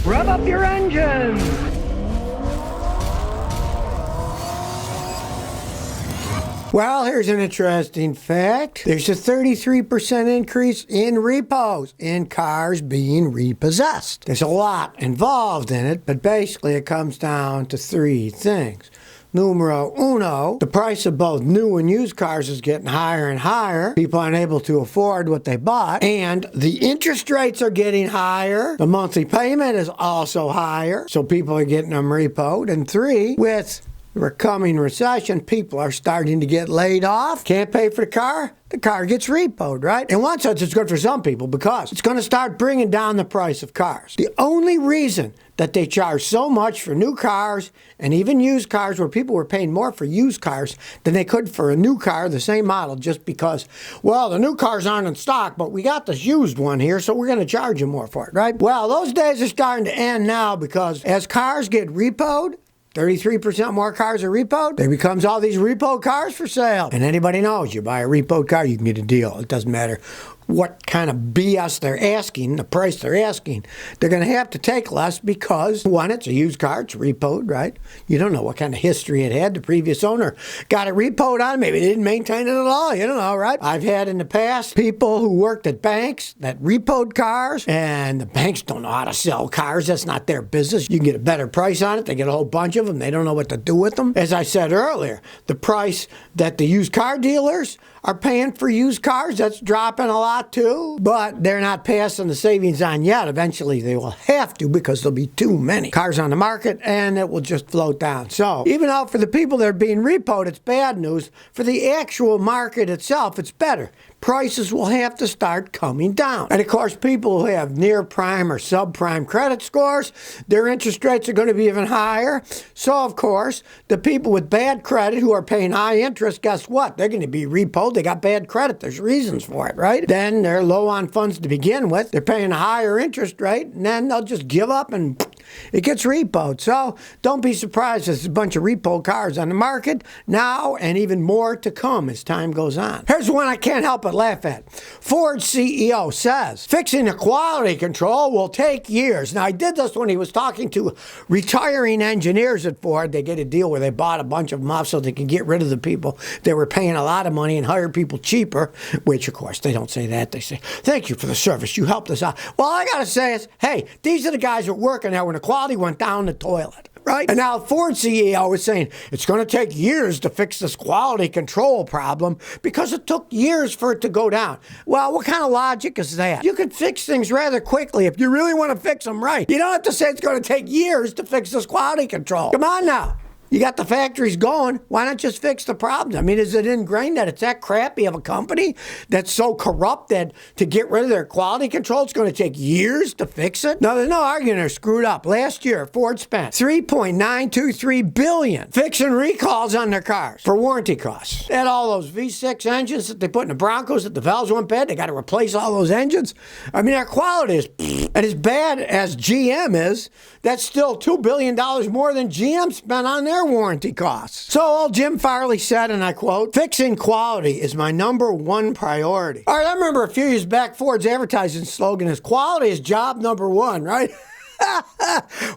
Rev up your engines! Well, here's an interesting fact. There's a 33% increase in repos in cars being repossessed. There's a lot involved in it, but basically it comes down to three things. Numero uno, the price of both new and used cars is getting higher and higher. People aren't able to afford what they bought. And the interest rates are getting higher. The monthly payment is also higher. So people are getting them repoed. And three, with the coming recession, people are starting to get laid off. Can't pay for the car gets repoed, right? In one sense, it's good for some people because it's going to start bringing down the price of cars. The only reason that they charge so much for new cars and even used cars, where people were paying more for used cars than they could for a new car, the same model, just because, well, the new cars aren't in stock, but we got this used one here, so we're going to charge you more for it, right? Well, those days are starting to end now because as cars get repoed, 33% more cars are repoed. There becomes all these repo cars for sale. And anybody knows, you buy a repoed car, you can get a deal. It doesn't matter what kind of BS they're asking, the price they're asking. They're going to have to take less because, one, it's a used car, it's repoed, right? You don't know what kind of history it had. The previous owner got it repoed on. Maybe they didn't maintain it at all. You don't know, right? I've had in the past people who worked at banks that repoed cars, and the banks don't know how to sell cars. That's not their business. You can get a better price on it. They get a whole bunch of them. They don't know what to do with them. As I said earlier, the price that the used car dealers are paying for used cars, that's dropping a lot too, but they're not passing the savings on yet. Eventually they will have to because there'll be too many cars on the market and it will just float down. So even though for the people that are being repoed, it's bad news, for the actual market itself, it's better. Prices will have to start coming down. And of course, people who have near prime or subprime credit scores, their interest rates are going to be even higher. So of course, the people with bad credit who are paying high interest, guess what? They're going to be repoed. They got bad credit. There's reasons for it, right? Then they're low on funds to begin with. They're paying a higher interest rate, and then they'll just give up and it gets repoed. So don't be surprised there's a bunch of repo cars on the market now and even more to come as time goes on. Here's one I can't help but laugh at. Ford CEO says fixing the quality control will take years. Now, I did this when he was talking to retiring engineers at Ford. They get a deal where they bought a bunch of them off so they can get rid of the people that were paying a lot of money and hire people cheaper, which, of course, they don't say that. They say, thank you for the service. You helped us out. Well, all I got to say is, hey, these are the guys that were working there when the quality went down the toilet. Right? And now Ford CEO is saying it's going to take years to fix this quality control problem because it took years for it to go down. Well, what kind of logic is that? You can fix things rather quickly if you really want to fix them right. You don't have to say it's going to take years to fix this quality control. Come on now. You got the factories going. Why not just fix the problems? I mean, is it ingrained that it's that crappy of a company that's so corrupt that to get rid of their quality control, it's going to take years to fix it? No, there's no arguing they're screwed up. Last year, Ford spent $3.923 billion fixing recalls on their cars for warranty costs. They had all those V6 engines that they put in the Broncos that the valves went bad. They got to replace all those engines. I mean, their quality is, and as bad as GM is, that's still $2 billion more than GM spent on their warranty costs. So old Jim Farley said, and I quote, fixing quality is my number one priority. All right, I remember a few years back, Ford's advertising slogan is quality is job number one, right?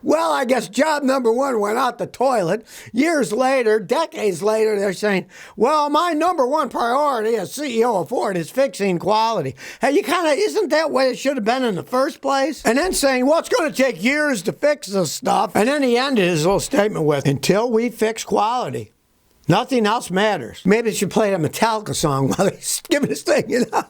Well, I guess job number one went out the toilet. Years later, decades later, they're saying, well, my number one priority as CEO of Ford is fixing quality. Hey, you kind of, isn't that what it should have been in the first place? And then saying, well, it's going to take years to fix this stuff. And then he ended his little statement with, until we fix quality, nothing else matters. Maybe they should play a Metallica song while he's giving his thing, you know?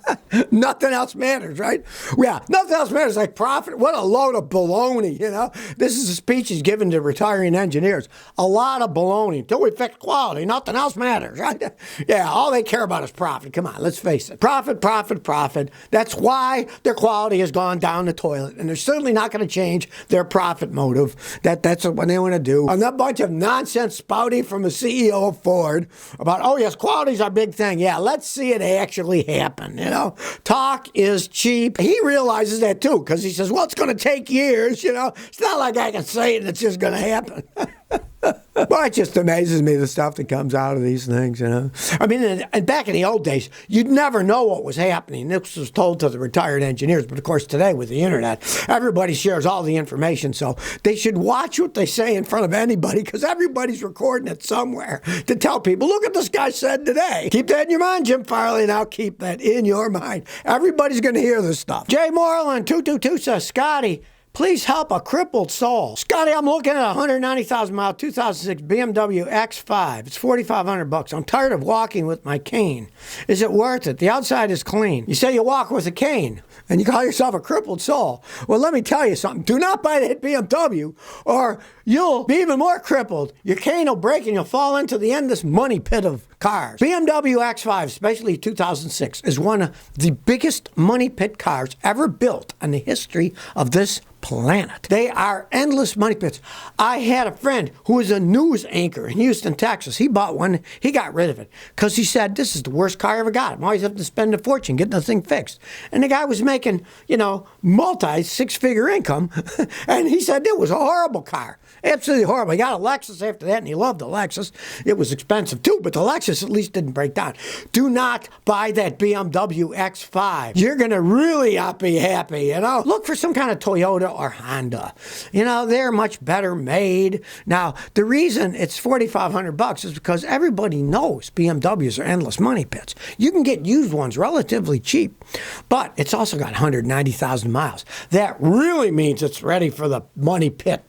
Nothing else matters, right? Yeah, nothing else matters like profit. What a load of baloney, you know? This is a speech he's given to retiring engineers. A lot of baloney. Until we fix quality, nothing else matters, right? Yeah, all they care about is profit. Come on, let's face it. Profit, profit, profit. That's why their quality has gone down the toilet. And they're certainly not going to change their profit motive. That's what they want to do. And that bunch of nonsense spouting from a CEO of Ford about, oh yes, quality's our big thing. Yeah, let's see it actually happen, you know. Talk is cheap. He realizes that too, because he says, well, it's going to take years, you know. It's not like I can say it and it's just going to happen. Well, it just amazes me the stuff that comes out of these things, you know. I mean, and back in the old days, you'd never know what was happening. This was told to the retired engineers, but of course today with the internet, everybody shares all the information, so they should watch what they say in front of anybody because everybody's recording it somewhere to tell people, look what this guy said today. Keep that in your mind, Jim Farley, now keep that in your mind. Everybody's going to hear this stuff. Jay Moreland, 222 says, Scotty, please help a crippled soul. Scotty, I'm looking at a 190,000 mile 2006 BMW X5. It's $4,500. I'm tired of walking with my cane. Is it worth it? The outside is clean. You say you walk with a cane and you call yourself a crippled soul. Well, let me tell you something. Do not buy that BMW or you'll be even more crippled. Your cane will break and you'll fall into the endless money pit of cars. BMW X5, especially 2006, is one of the biggest money pit cars ever built in the history of this planet. They are endless money pits. I had a friend who was a news anchor in Houston, Texas. He bought one. He got rid of it because he said, this is the worst car I ever got. I'm always having to spend a fortune getting the thing fixed. And the guy was making, multi-six-figure income. And he said it was a horrible car. Absolutely horrible. He got a Lexus after that, and he loved the Lexus. It was expensive, too, but the Lexus at least didn't break down. Do not buy that BMW X5. You're going to really not be happy, Look for some kind of Toyota or Honda. They're much better made. Now, the reason it's $4,500 is because everybody knows BMWs are endless money pits. You can get used ones relatively cheap, but it's also got 190,000 miles. That really means it's ready for the money pit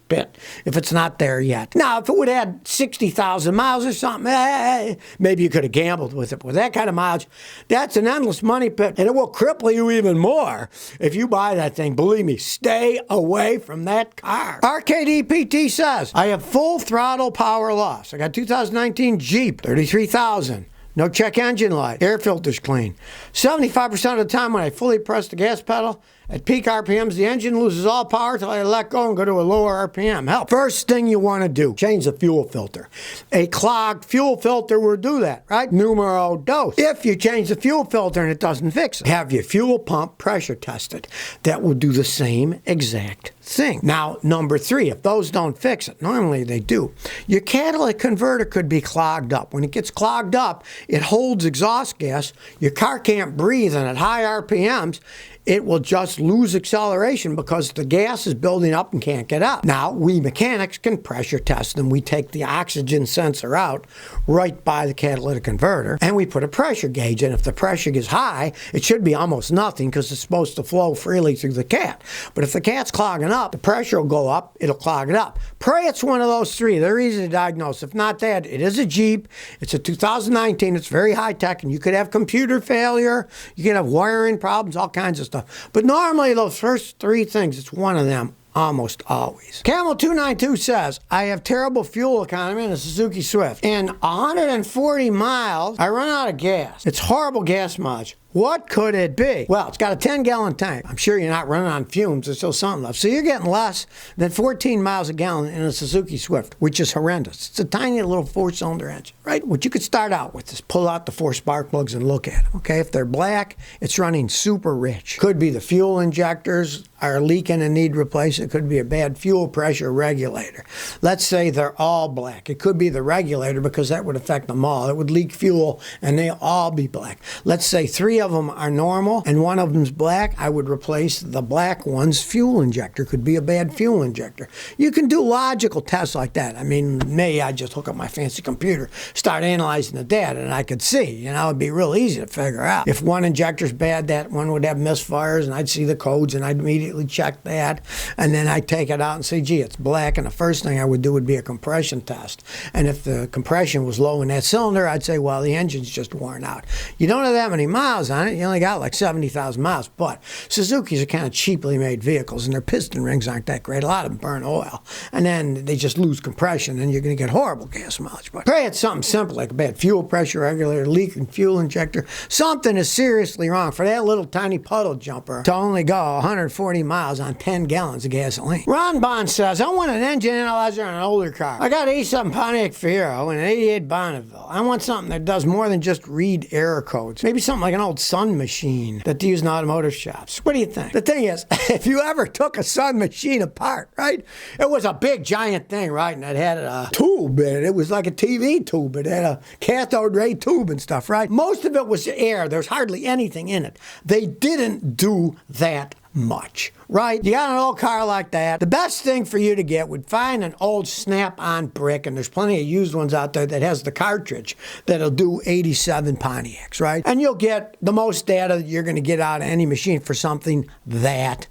if it's not there yet. Now, if it would add 60,000 miles or something, maybe you could have gambled with it. But with that kind of mileage, that's an endless money pit, and it will cripple you even more if you buy that thing. Believe me, stay away from that car. RKDPT says, I have full throttle power loss. I got 2019 Jeep, 33,000. No check engine light. Air filter's clean. 75% of the time when I fully press the gas pedal, at peak RPMs, the engine loses all power till I let go and go to a lower RPM. Help. First thing you want to do, change the fuel filter. A clogged fuel filter will do that, right? Numero dos. If you change the fuel filter and it doesn't fix it, have your fuel pump pressure tested. That will do the same exact thing. Now, number 3, if those don't fix it, normally they do, your catalytic converter could be clogged up. When it gets clogged up, it holds exhaust gas. Your car can't breathe, and at high RPMs, it will just lose acceleration because the gas is building up and can't get out. Now, we mechanics can pressure test them. We take the oxygen sensor out right by the catalytic converter, and we put a pressure gauge in. If the pressure gets high, it should be almost nothing because it's supposed to flow freely through the cat. But if the cat's clogging up, the pressure will go up, it'll clog it up. Pray it's one of those 3. They're easy to diagnose. If not that, it is a Jeep. It's a 2019. It's very high-tech, and you could have computer failure. You could have wiring problems, all kinds of stuff. But normally those first 3 things, it's one of them. Almost always. Camel292 says, I have terrible fuel economy in a Suzuki Swift. In 140 miles, I run out of gas. It's horrible gas mileage. What could it be? Well, it's got a 10-gallon tank. I'm sure you're not running on fumes. There's still something left. So you're getting less than 14 miles a gallon in a Suzuki Swift, which is horrendous. It's a tiny little 4-cylinder engine, right? What you could start out with is pull out the 4 spark plugs and look at them, okay? If they're black, it's running super rich. Could be the fuel injectors are leaking and need replacement. It could be a bad fuel pressure regulator. Let's say they're all black. It could be the regulator because that would affect them all. It would leak fuel and they'll all be black. Let's say 3 of them are normal and 1 of them's black. I would replace the black one's fuel injector. Could be a bad fuel injector. You can do logical tests like that. I mean, maybe I just hook up my fancy computer, start analyzing the data, and I could see. It'd be real easy to figure out. If one injector's bad, that one would have misfires, and I'd see the codes, and I'd immediately check that, and then I'd take it out and say, gee, it's black, and the first thing I would do would be a compression test. And if the compression was low in that cylinder, I'd say, well, the engine's just worn out. You don't have that many miles on it. You only got like 70,000 miles, but Suzukis are kind of cheaply made vehicles, and their piston rings aren't that great. A lot of them burn oil, and then they just lose compression, and you're going to get horrible gas mileage. But pray it's something simple, like a bad fuel pressure regulator, leaking fuel injector. Something is seriously wrong for that little tiny puddle jumper to only go 140 miles on 10 gallons of gasoline. Ron Bond says, I want an engine analyzer on an older car. I got an 87 Pontiac Fiero and an 88 Bonneville. I want something that does more than just read error codes. Maybe something like an old Sun machine that they use in automotive shops. What do you think? The thing is, if you ever took a Sun machine apart, right? It was a big giant thing, right? And it had a tube in it. It was like a TV tube. It had a cathode ray tube and stuff, right? Most of it was air. There's hardly anything in it. They didn't do that much, right? You got an old car like that, the best thing for you to get would find an old snap-on brick, and there's plenty of used ones out there that has the cartridge that'll do 87 Pontiacs, right? And you'll get the most data you're going to get out of any machine for something that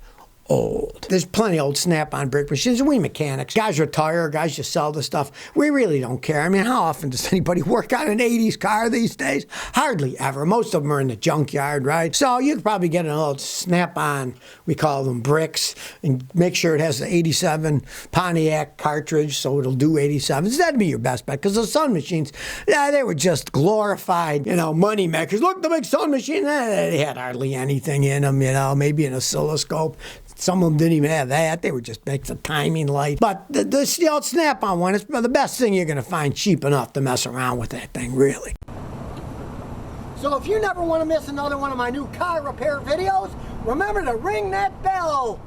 old. There's plenty of old snap-on brick machines. We mechanics, guys retire, guys just sell the stuff. We really don't care. I mean, how often does anybody work on an 80s car these days? Hardly ever. Most of them are in the junkyard, right? So you could probably get an old snap-on, we call them bricks, and make sure it has the 87 Pontiac cartridge so it'll do 87s. That'd be your best bet, because those Sun machines, yeah, they were just glorified, money makers. Look, the big Sun machine, they had hardly anything in them, maybe an oscilloscope. Some of them didn't even have that. They were just makes a timing light. But the old snap-on one is the best thing you're going to find cheap enough to mess around with that thing, really. So if you never want to miss another one of my new car repair videos, remember to ring that bell.